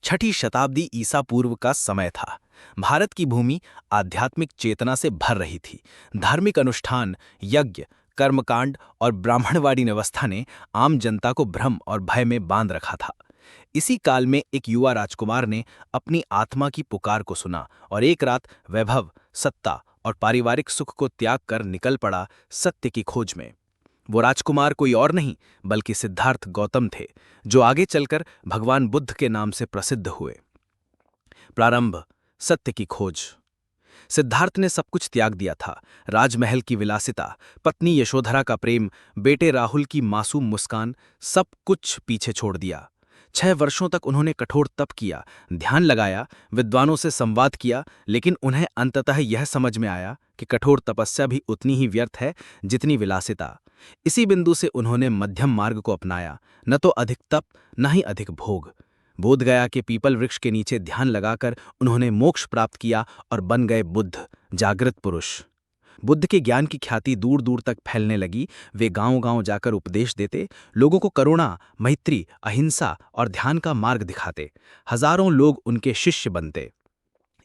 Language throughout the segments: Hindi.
छठी शताब्दी ईसा पूर्व का समय था। भारत की भूमि आध्यात्मिक चेतना से भर रही थी। धार्मिक अनुष्ठान, यज्ञ, कर्मकांड और ब्राह्मणवाड़ी व्यवस्था ने आम जनता को भ्रम और भय में बांध रखा था। इसी काल में एक युवा राजकुमार ने अपनी आत्मा की पुकार को सुना और एक रात वैभव, सत्ता और पारिवारिक सुख को त्याग कर निकल पड़ा सत्य की खोज में। वो राजकुमार कोई और नहीं बल्कि सिद्धार्थ गौतम थे, जो आगे चलकर भगवान बुद्ध के नाम से प्रसिद्ध हुए। प्रारंभ, सत्य की खोज। सिद्धार्थ ने सब कुछ त्याग दिया था। राजमहल की विलासिता, पत्नी यशोधरा का प्रेम, बेटे राहुल की मासूम मुस्कान, सब कुछ पीछे छोड़ दिया। 6 वर्षों तक उन्होंने कठोर तप किया, ध्यान लगाया, विद्वानों से संवाद किया, लेकिन उन्हें अंततः यह समझ में आया कि कठोर तपस्या भी उतनी ही व्यर्थ है जितनी विलासिता। इसी बिंदु से उन्होंने मध्यम मार्ग को अपनाया, न तो अधिक तप, न ही अधिक भोग। बोधगया के पीपल वृक्ष के नीचे ध्यान लगाकर उन्होंने मोक्ष प्राप्त किया और बन गए बुद्ध, जागृत पुरुष। बुद्ध के ज्ञान की ख्याति दूर दूर तक फैलने लगी। वे गांव-गांव जाकर उपदेश देते, लोगों को करुणा, मैत्री, अहिंसा और ध्यान का मार्ग दिखाते। हजारों लोग उनके शिष्य बनते।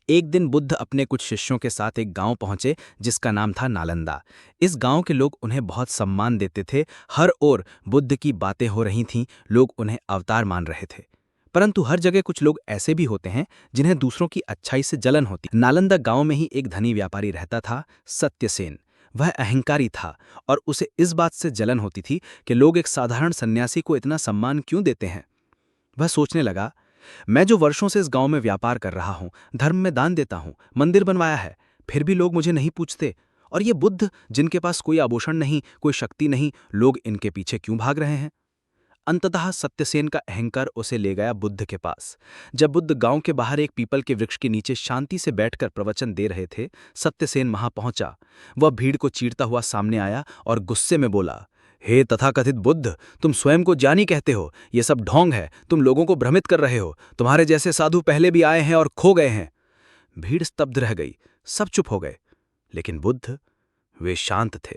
एक दिन बुद्ध अपने कुछ शिष्यों के साथ एक गांव पहुंचे जिसका नाम था नालंदा। इस गांव के लोग उन्हें बहुत सम्मान देते थे। हर ओर बुद्ध की बातें हो रही थीं, लोग उन्हें अवतार मान रहे थे। परंतु हर जगह कुछ लोग ऐसे भी होते हैं जिन्हें दूसरों की अच्छाई से जलन होती। नालंदा गांव में ही एक धनी व्यापारी रहता था, सत्यसेन। वह अहंकारी था और उसे इस बात से जलन होती थी कि लोग एक साधारण सन्यासी को इतना सम्मान क्यों देते हैं। वह सोचने लगा, मैं जो वर्षों से इस गांव में व्यापार कर रहा हूं, धर्म में दान देता हूं, मंदिर बनवाया है, फिर भी लोग मुझे नहीं पूछते। और ये बुद्ध, जिनके पास कोई आभूषण नहीं, कोई शक्ति नहीं, लोग इनके पीछे क्यों भाग रहे हैं। अंततः सत्यसेन का अहंकार उसे ले गया बुद्ध के पास। जब बुद्ध गांव के बाहर एक पीपल के वृक्ष के नीचे शांति से बैठकर प्रवचन दे रहे थे, सत्यसेन वहां पहुंचा। वह भीड़ को चीरता हुआ सामने आया और गुस्से में बोला, हे तथाकथित बुद्ध, तुम स्वयं को ज्ञानी कहते हो, ये सब ढोंग है, तुम लोगों को भ्रमित कर रहे हो। तुम्हारे जैसे साधु पहले भी आए हैं और खो गए हैं। भीड़ स्तब्ध रह गई, सब चुप हो गए। लेकिन बुद्ध, वे शांत थे।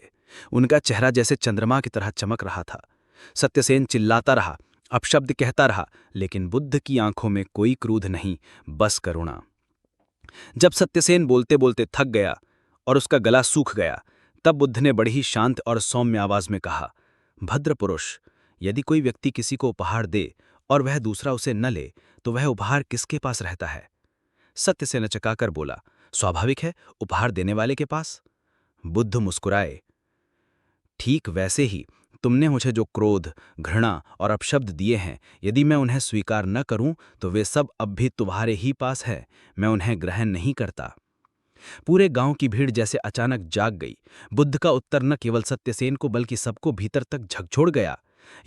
उनका चेहरा जैसे चंद्रमा की तरह चमक रहा था। सत्यसेन चिल्लाता रहा, अपशब्द कहता रहा, लेकिन बुद्ध की आंखों में कोई क्रोध नहीं, बस करुणा। जब सत्यसेन बोलते बोलते थक गया और उसका गला सूख गया, तब बुद्ध ने बड़ी ही शांत और सौम्य आवाज में कहा, भद्र पुरुष, यदि कोई व्यक्ति किसी को उपहार दे और वह दूसरा उसे न ले, तो वह उपहार किसके पास रहता है। सत्यसेन चकाकर बोला, स्वाभाविक है, उपहार देने वाले के पास। बुद्ध मुस्कुराए, ठीक वैसे ही तुमने मुझे जो क्रोध, घृणा और अपशब्द दिए हैं, यदि मैं उन्हें स्वीकार न करूं तो वे सब अब भी तुम्हारे ही पास है। मैं उन्हें ग्रहण नहीं करता। पूरे गांव की भीड़ जैसे अचानक जाग गई। बुद्ध का उत्तर न केवल सत्यसेन को बल्कि सबको भीतर तक झकझोर गया।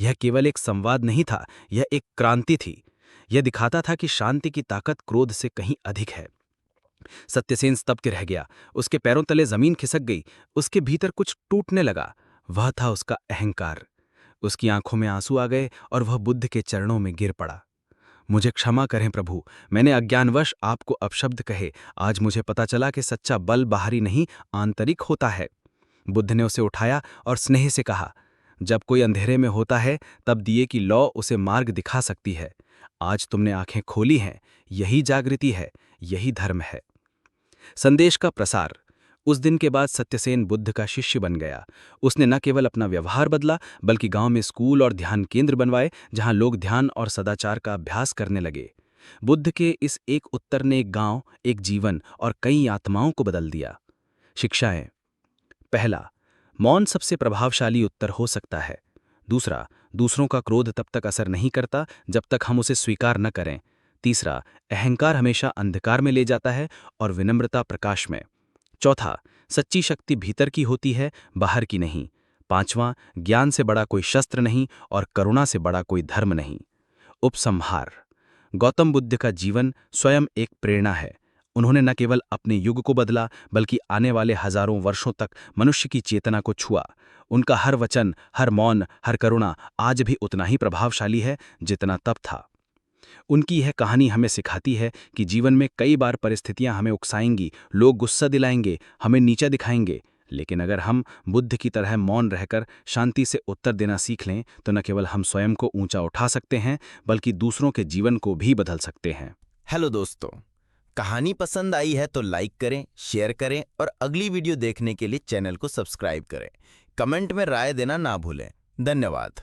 यह केवल एक संवाद नहीं था, यह एक क्रांति थी। यह दिखाता था कि शांति की ताकत क्रोध से कहीं अधिक है। सत्यसेन स्तब्ध रह गया, उसके पैरों तले जमीन खिसक गई, उसके भीतर कुछ टूटने लगा। वह था उसका अहंकार। उसकी आंखों में आंसू आ गए और वह बुद्ध के चरणों में गिर पड़ा। मुझे क्षमा करें प्रभु, मैंने अज्ञानवश आपको अपशब्द कहे। आज मुझे पता चला कि सच्चा बल बाहरी नहीं, आंतरिक होता है। बुद्ध ने उसे उठाया और स्नेह से कहा, जब कोई अंधेरे में होता है तब दिए की लौ उसे मार्ग दिखा सकती है। आज तुमने आंखें खोली हैं, यही जागृति है, यही धर्म है। संदेश का प्रसार। उस दिन के बाद सत्यसेन बुद्ध का शिष्य बन गया। उसने न केवल अपना व्यवहार बदला, बल्कि गांव में स्कूल और ध्यान केंद्र बनवाए, जहां लोग ध्यान और सदाचार का अभ्यास करने लगे। बुद्ध के इस एक उत्तर ने एक गांव, एक जीवन और कई आत्माओं को बदल दिया। शिक्षाएं। पहला, मौन सबसे प्रभावशाली उत्तर हो सकता है। दूसरा, दूसरों का क्रोध तब तक असर नहीं करता जब तक हम उसे स्वीकार न करें। तीसरा, अहंकार हमेशा अंधकार में ले जाता है और विनम्रता प्रकाश में। चौथा, सच्ची शक्ति भीतर की होती है, बाहर की नहीं। पांचवां, ज्ञान से बड़ा कोई शस्त्र नहीं और करुणा से बड़ा कोई धर्म नहीं। उपसंहार। गौतम बुद्ध का जीवन स्वयं एक प्रेरणा है। उन्होंने न केवल अपने युग को बदला, बल्कि आने वाले हजारों वर्षों तक मनुष्य की चेतना को छुआ। उनका हर वचन, हर मौन, हर करुणा आज भी उतना ही प्रभावशाली है जितना तब था। उनकी यह कहानी हमें सिखाती है कि जीवन में कई बार परिस्थितियां हमें उकसाएंगी, लोग गुस्सा दिलाएंगे, हमें नीचा दिखाएंगे, लेकिन अगर हम बुद्ध की तरह मौन रहकर शांति से उत्तर देना सीख लें तो न केवल हम स्वयं को ऊंचा उठा सकते हैं बल्कि दूसरों के जीवन को भी बदल सकते हैं। हेलो दोस्तों, कहानी पसंद आई है तो लाइक करें, शेयर करें और अगली वीडियो देखने के लिए चैनल को सब्सक्राइब करें। कमेंट में राय देना ना भूलें। धन्यवाद।